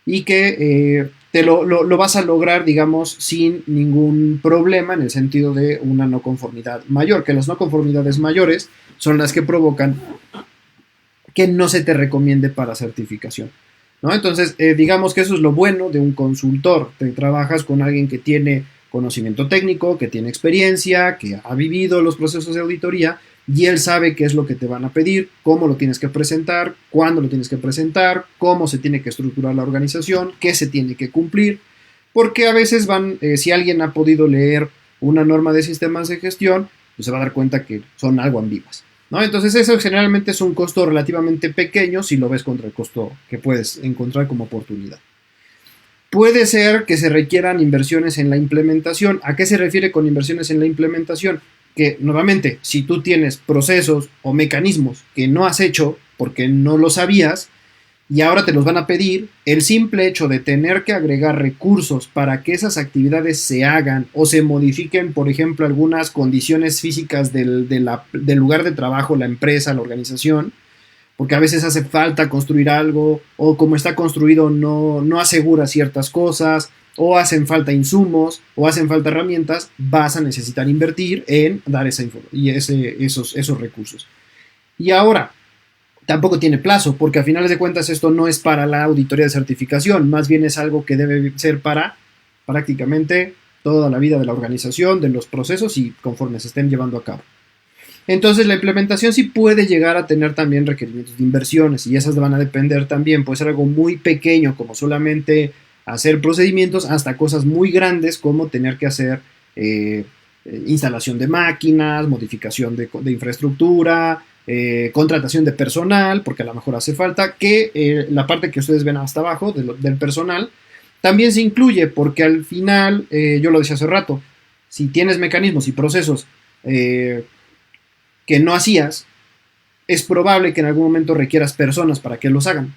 y que te lo vas a lograr, digamos, sin ningún problema en el sentido de una no conformidad mayor, que las no conformidades mayores son las que provocan que no se te recomiende para certificación, ¿no? Entonces, digamos que eso es lo bueno de un consultor. Te trabajas con alguien que tiene conocimiento técnico, que tiene experiencia, que ha vivido los procesos de auditoría y él sabe qué es lo que te van a pedir, cómo lo tienes que presentar, cuándo lo tienes que presentar, cómo se tiene que estructurar la organización, qué se tiene que cumplir, porque a veces si alguien ha podido leer una norma de sistemas de gestión, pues se va a dar cuenta que son algo ambiguas, ¿no? Entonces eso generalmente es un costo relativamente pequeño si lo ves contra el costo que puedes encontrar como oportunidad. Puede ser que se requieran inversiones en la implementación. ¿A qué se refiere con inversiones en la implementación? Que nuevamente, si tú tienes procesos o mecanismos que no has hecho porque no lo sabías y ahora te los van a pedir, el simple hecho de tener que agregar recursos para que esas actividades se hagan o se modifiquen, por ejemplo, algunas condiciones físicas del lugar de trabajo, la empresa, la organización, porque a veces hace falta construir algo, o como está construido no asegura ciertas cosas, o hacen falta insumos, o hacen falta herramientas, vas a necesitar invertir en dar esos recursos. Y ahora, tampoco tiene plazo, porque a finales de cuentas esto no es para la auditoría de certificación, más bien es algo que debe ser para prácticamente toda la vida de la organización, de los procesos y conforme se estén llevando a cabo. Entonces la implementación sí puede llegar a tener también requerimientos de inversiones y esas van a depender también, puede ser algo muy pequeño como solamente hacer procedimientos hasta cosas muy grandes como tener que hacer instalación de máquinas, modificación de infraestructura, contratación de personal, porque a lo mejor hace falta, que la parte que ustedes ven hasta abajo del personal también se incluye porque al final, yo lo decía hace rato, si tienes mecanismos y procesos que no hacías, es probable que en algún momento requieras personas para que los hagan.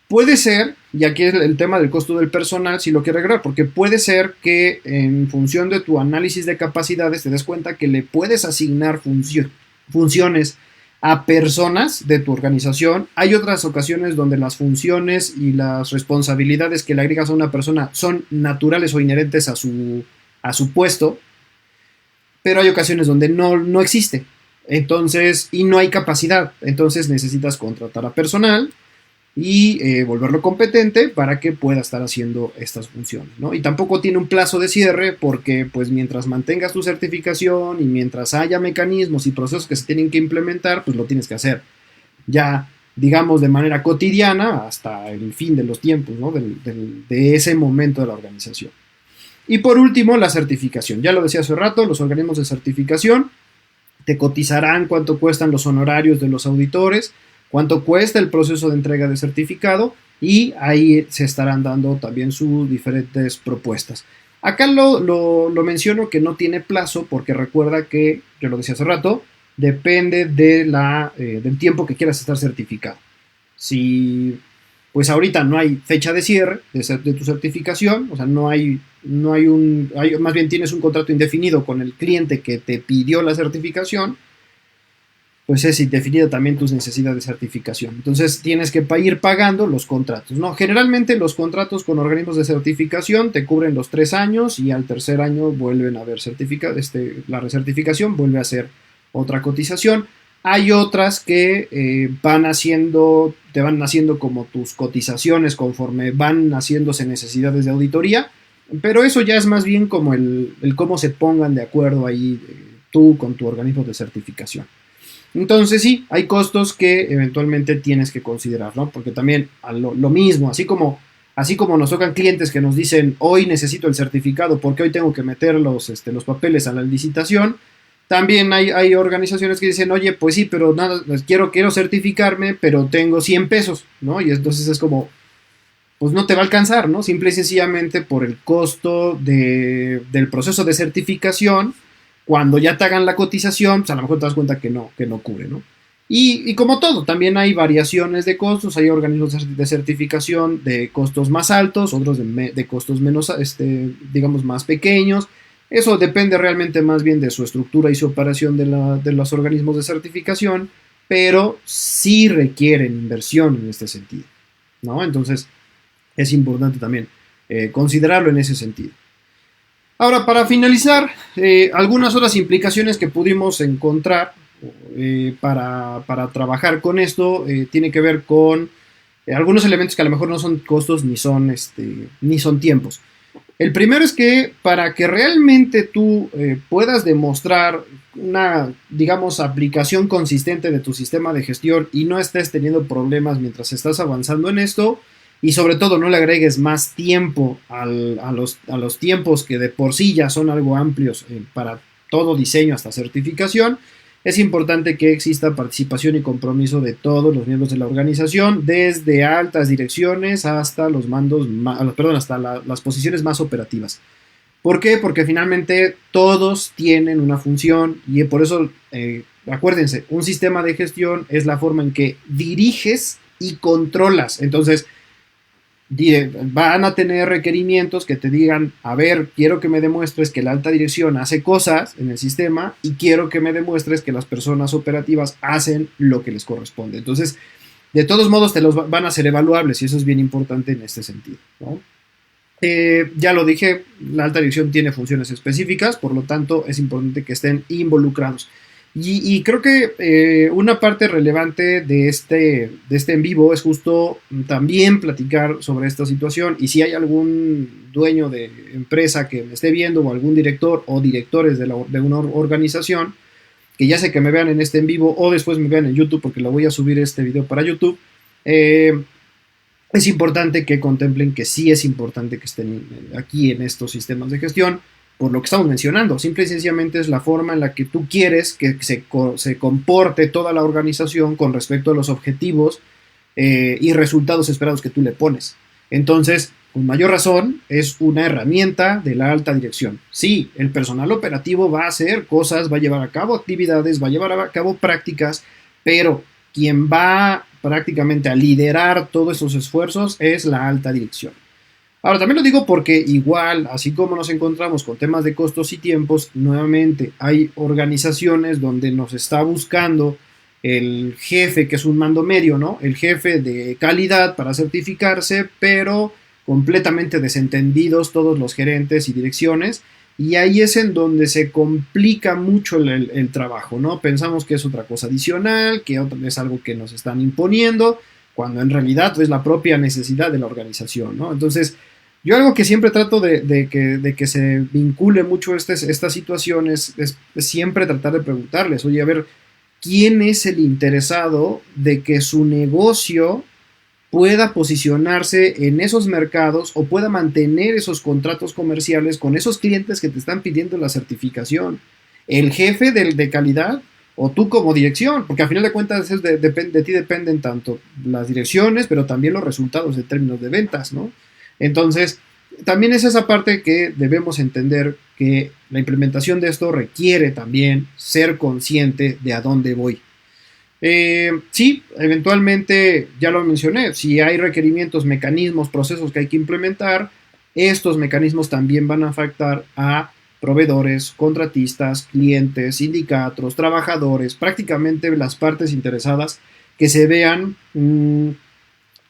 Puede ser, y aquí es el tema del costo del personal, si lo quieres agregar, porque puede ser que en función de tu análisis de capacidades te des cuenta que le puedes asignar funciones a personas de tu organización. Hay otras ocasiones donde las funciones y las responsabilidades que le agregas a una persona son naturales o inherentes a su puesto, pero hay ocasiones donde no existe. Entonces, y no hay capacidad, entonces necesitas contratar a personal y volverlo competente para que pueda estar haciendo estas funciones, ¿no? Y tampoco tiene un plazo de cierre porque pues mientras mantengas tu certificación y mientras haya mecanismos y procesos que se tienen que implementar, pues lo tienes que hacer ya, digamos, de manera cotidiana hasta el fin de los tiempos, ¿no? de ese momento de la organización. Y por último, la certificación. Ya lo decía hace rato, los organismos de certificación te cotizarán cuánto cuestan los honorarios de los auditores, cuánto cuesta el proceso de entrega de certificado y ahí se estarán dando también sus diferentes propuestas. Acá lo menciono que no tiene plazo porque recuerda que, yo lo decía hace rato, depende del tiempo que quieras estar certificado. Si pues ahorita no hay fecha de cierre de tu certificación, o sea, más bien tienes un contrato indefinido con el cliente que te pidió la certificación, pues es indefinido también tus necesidades de certificación. Entonces tienes que ir pagando los contratos, ¿no? Generalmente los contratos con organismos de certificación te cubren los 3 años y al tercer año vuelven a haber la recertificación, vuelve a ser otra cotización. Hay otras que te van haciendo como tus cotizaciones conforme van haciéndose necesidades de auditoría, pero eso ya es más bien como el cómo se pongan de acuerdo ahí tú con tu organismo de certificación. Entonces sí, hay costos que eventualmente tienes que considerar, ¿no? Porque también lo mismo, así como nos tocan clientes que nos dicen hoy necesito el certificado porque hoy tengo que meter los papeles a la licitación. También hay organizaciones que dicen, oye, pues sí, pero nada, quiero certificarme, pero tengo 100 pesos, ¿no? Y entonces es como, pues no te va a alcanzar, ¿no? Simple y sencillamente por el costo del proceso de certificación, cuando ya te hagan la cotización, pues a lo mejor te das cuenta que no cubre, ¿no? Y como todo, también hay variaciones de costos, hay organismos de certificación de costos más altos, otros de costos menos, digamos, más pequeños. Eso depende realmente más bien de su estructura y su operación de los organismos de certificación, pero sí requieren inversión en este sentido, ¿no? Entonces es importante también considerarlo en ese sentido. Ahora, para finalizar, algunas otras implicaciones que pudimos encontrar para trabajar con esto tiene que ver con algunos elementos que a lo mejor no son costos ni son tiempos. El primero es que para que realmente tú puedas demostrar una, digamos, aplicación consistente de tu sistema de gestión y no estés teniendo problemas mientras estás avanzando en esto y sobre todo no le agregues más tiempo a los tiempos que de por sí ya son algo amplios para todo diseño hasta certificación, es importante que exista participación y compromiso de todos los miembros de la organización, desde altas direcciones hasta los mandos, hasta las posiciones más operativas. ¿Por qué? Porque finalmente todos tienen una función y por eso, acuérdense, un sistema de gestión es la forma en que diriges y controlas. Entonces, van a tener requerimientos que te digan, a ver, quiero que me demuestres que la alta dirección hace cosas en el sistema y quiero que me demuestres que las personas operativas hacen lo que les corresponde. Entonces, de todos modos, te los van a ser evaluables y eso es bien importante en este sentido, ¿no? Ya lo dije, la alta dirección tiene funciones específicas, por lo tanto es importante que estén involucrados. Y creo que una parte relevante de este en vivo es justo también platicar sobre esta situación y si hay algún dueño de empresa que me esté viendo o algún director o directores de una organización, que ya sé que me vean en este en vivo o después me vean en YouTube porque lo voy a subir este video para YouTube, es importante que contemplen que sí es importante que estén aquí en estos sistemas de gestión, por lo que estamos mencionando. Simple y sencillamente es la forma en la que tú quieres que se comporte toda la organización con respecto a los objetivos y resultados esperados que tú le pones. Entonces, con mayor razón, es una herramienta de la alta dirección. Sí, el personal operativo va a hacer cosas, va a llevar a cabo actividades, va a llevar a cabo prácticas, pero quien va prácticamente a liderar todos esos esfuerzos es la alta dirección. Ahora, también lo digo porque igual, así como nos encontramos con temas de costos y tiempos, nuevamente hay organizaciones donde nos está buscando el jefe, que es un mando medio, ¿no? El jefe de calidad para certificarse, pero completamente desentendidos todos los gerentes y direcciones. Y ahí es en donde se complica mucho el trabajo, ¿no? Pensamos que es otra cosa adicional, que es algo que nos están imponiendo, cuando en realidad es la propia necesidad de la organización, ¿no? Entonces, yo algo que siempre trato de que se vincule mucho esta situación es siempre tratar de preguntarles, oye, a ver, ¿quién es el interesado de que su negocio pueda posicionarse en esos mercados o pueda mantener esos contratos comerciales con esos clientes que te están pidiendo la certificación? ¿El jefe de calidad o tú como dirección? Porque al final de cuentas de ti dependen tanto las direcciones, pero también los resultados en términos de ventas, ¿no? Entonces, también es esa parte que debemos entender que la implementación de esto requiere también ser consciente de a dónde voy. Sí, eventualmente, ya lo mencioné, si hay requerimientos, mecanismos, procesos que hay que implementar, estos mecanismos también van a afectar a proveedores, contratistas, clientes, sindicatos, trabajadores, prácticamente las partes interesadas que se vean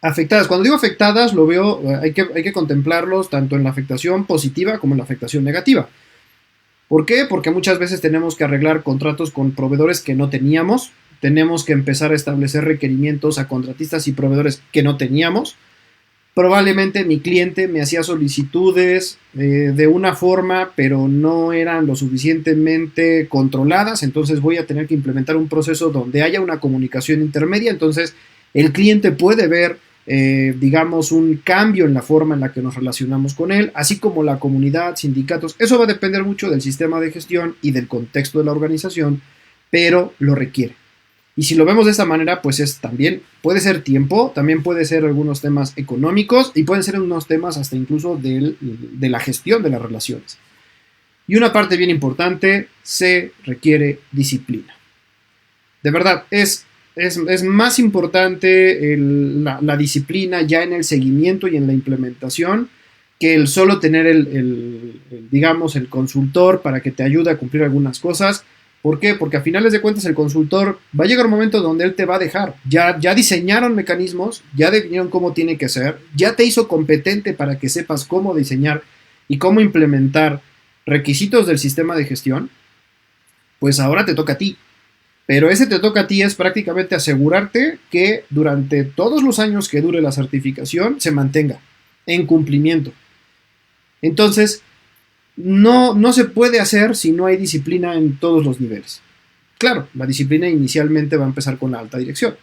afectadas. Cuando digo afectadas, lo veo, hay que contemplarlos tanto en la afectación positiva como en la afectación negativa. ¿Por qué? Porque muchas veces tenemos que arreglar contratos con proveedores que no teníamos, tenemos que empezar a establecer requerimientos a contratistas y proveedores que no teníamos. Probablemente mi cliente me hacía solicitudes de una forma, pero no eran lo suficientemente controladas, entonces voy a tener que implementar un proceso donde haya una comunicación intermedia, entonces el cliente puede ver, digamos, un cambio en la forma en la que nos relacionamos con él, así como la comunidad, sindicatos. Eso va a depender mucho del sistema de gestión y del contexto de la organización, pero lo requiere. Y si lo vemos de esta manera, pues también puede ser tiempo, también puede ser algunos temas económicos y pueden ser unos temas hasta incluso de la gestión de las relaciones. Y una parte bien importante, se requiere disciplina. De verdad, es más importante la disciplina ya en el seguimiento y en la implementación que el solo tener digamos, el consultor para que te ayude a cumplir algunas cosas. ¿Por qué? Porque a finales de cuentas el consultor va a llegar un momento donde él te va a dejar. Ya diseñaron mecanismos, ya definieron cómo tiene que ser, ya te hizo competente para que sepas cómo diseñar y cómo implementar requisitos del sistema de gestión, pues ahora te toca a ti. Pero ese te toca a ti es prácticamente asegurarte que durante todos los años que dure la certificación se mantenga en cumplimiento. Entonces, no se puede hacer si no hay disciplina en todos los niveles. Claro, la disciplina inicialmente va a empezar con la alta dirección.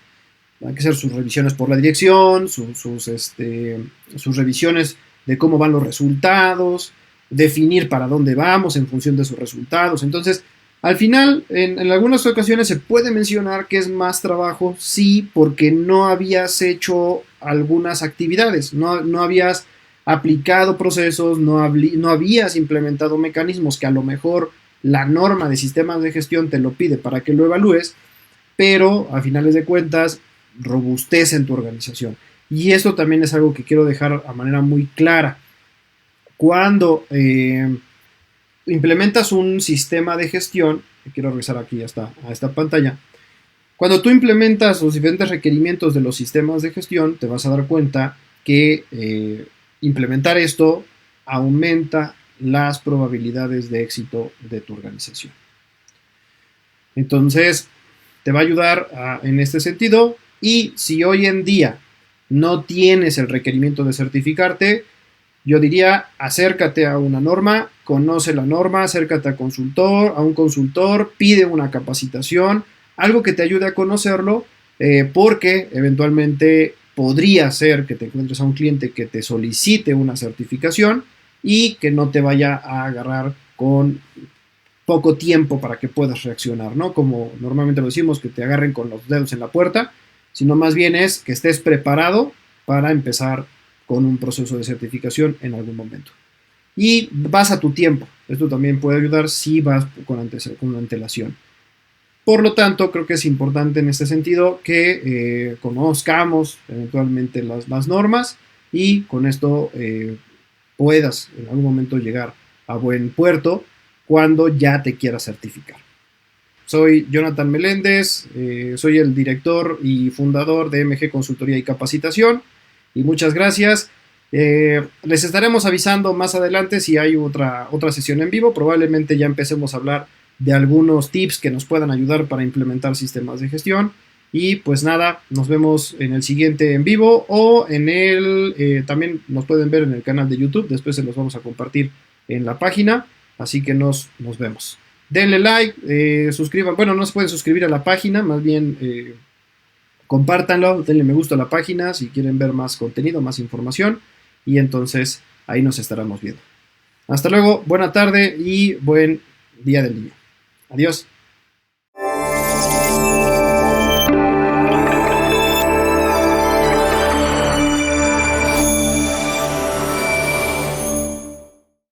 Hay que hacer sus revisiones por la dirección, sus revisiones de cómo van los resultados, definir para dónde vamos en función de sus resultados. Entonces, Al final, en algunas ocasiones se puede mencionar que es más trabajo, sí, porque no habías hecho algunas actividades, no habías aplicado procesos, no habías implementado mecanismos que a lo mejor la norma de sistemas de gestión te lo pide para que lo evalúes, pero a finales de cuentas robustece en tu organización. Y esto también es algo que quiero dejar a manera muy clara. Cuando implementas un sistema de gestión, quiero regresar aquí a esta pantalla, cuando tú implementas los diferentes requerimientos de los sistemas de gestión, te vas a dar cuenta que implementar esto aumenta las probabilidades de éxito de tu organización. Entonces, te va a ayudar en este sentido. Y si hoy en día no tienes el requerimiento de certificarte, yo diría, acércate a una norma, conoce la norma, acércate a un consultor, pide una capacitación, algo que te ayude a conocerlo, porque eventualmente podría ser que te encuentres a un cliente que te solicite una certificación y que no te vaya a agarrar con poco tiempo para que puedas reaccionar, ¿no? Como normalmente lo decimos, que te agarren con los dedos en la puerta, sino más bien es que estés preparado para empezar con un proceso de certificación en algún momento. Y vas a tu tiempo. Esto también puede ayudar si vas con antelación. Por lo tanto, creo que es importante en este sentido que conozcamos eventualmente las normas y con esto puedas en algún momento llegar a buen puerto cuando ya te quieras certificar. Soy Jonathan Meléndez, soy el director y fundador de MG Consultoría y Capacitación y muchas gracias. Les estaremos avisando más adelante si hay otra sesión en vivo. Probablemente ya empecemos a hablar de algunos tips que nos puedan ayudar para implementar sistemas de gestión. Y pues nada, nos vemos en el siguiente en vivo o también nos pueden ver en el canal de YouTube. Después se los vamos a compartir en la página. Así que nos vemos. Denle like, suscriban. Bueno, no se pueden suscribir a la página, más bien compártanlo, denle me gusta a la página si quieren ver más contenido, más información. Y entonces ahí nos estaremos viendo. Hasta luego, buena tarde y buen día del niño. Adiós.